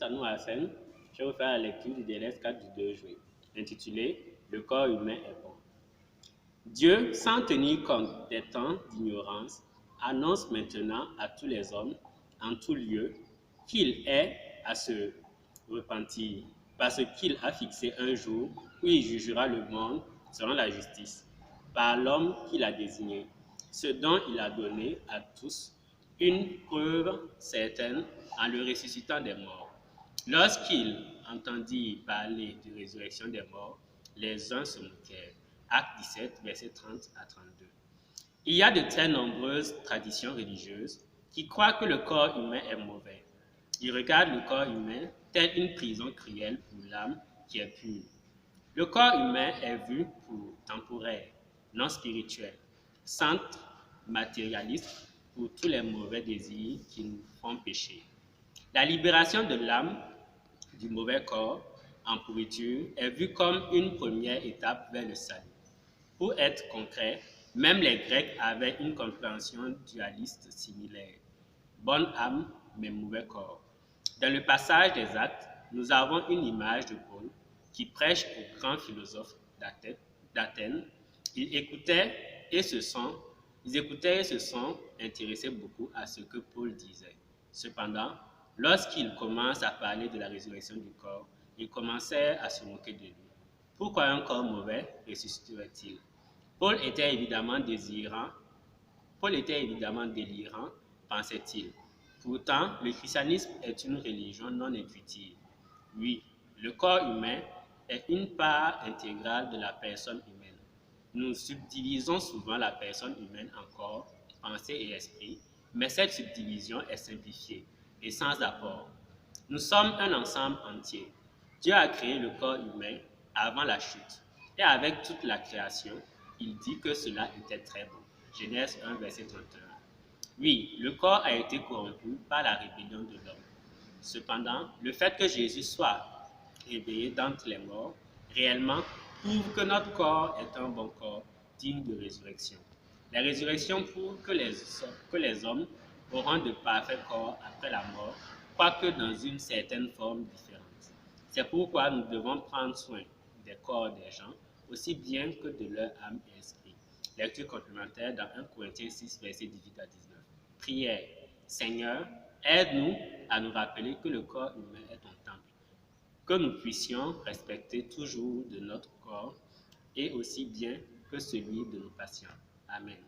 à nous, Arsène. Je vais vous faire la lecture du DLS 4 du 2 juillet, intitulé Le corps humain est bon. Dieu, sans tenir compte des temps d'ignorance, annonce maintenant à tous les hommes, en tout lieu, qu'il est à se repentir, parce qu'il a fixé un jour où il jugera le monde selon la justice, par l'homme qu'il a désigné, ce dont il a donné à tous une preuve certaine en le ressuscitant des morts. Lorsqu'ils entendirent parler de résurrection des morts, les uns se moquèrent. Acte 17, versets 30 à 32. Il y a de très nombreuses traditions religieuses qui croient que le corps humain est mauvais. Ils regardent le corps humain tel une prison cruelle pour l'âme qui est pure. Le corps humain est vu pour temporaire, non spirituel, centre matérialiste pour tous les mauvais désirs qui nous font pécher. La libération de l'âme du mauvais corps en pourriture est vue comme une première étape vers le salut. Pour être concret, même les Grecs avaient une compréhension dualiste similaire. Bonne âme, mais mauvais corps. Dans le passage des Actes, nous avons une image de Paul qui prêche aux grands philosophes d'Athènes. Ils écoutaient et se sont intéressés beaucoup à ce que Paul disait. Cependant, lorsqu'il commence à parler de la résurrection du corps, ils commencèrent à se moquer de lui. Pourquoi un corps mauvais ressusciterait-il? Paul était évidemment délirant, pensait-il. Pourtant, le christianisme est une religion non intuitive. Oui, le corps humain est une part intégrale de la personne humaine. Nous subdivisons souvent la personne humaine en corps, pensée et esprit, mais cette subdivision est simplifiée et sans apport. Nous sommes un ensemble entier. Dieu a créé le corps humain avant la chute. Et avec toute la création, il dit que cela était très bon. Genèse 1, verset 31. Oui, le corps a été corrompu par la rébellion de l'homme. Cependant, le fait que Jésus soit réveillé d'entre les morts, réellement, prouve que notre corps est un bon corps digne de résurrection. La résurrection prouve que les hommes auront de parfaits corps après la mort, quoique dans une certaine forme différente. C'est pourquoi nous devons prendre soin des corps des gens, aussi bien que de leur âme et esprit. Lecture complémentaire dans 1 Corinthiens 6, versets 18 à 19. Prière. Seigneur, aide-nous à nous rappeler que le corps humain est ton temple, que nous puissions respecter toujours de notre corps et aussi bien que celui de nos patients. Amen.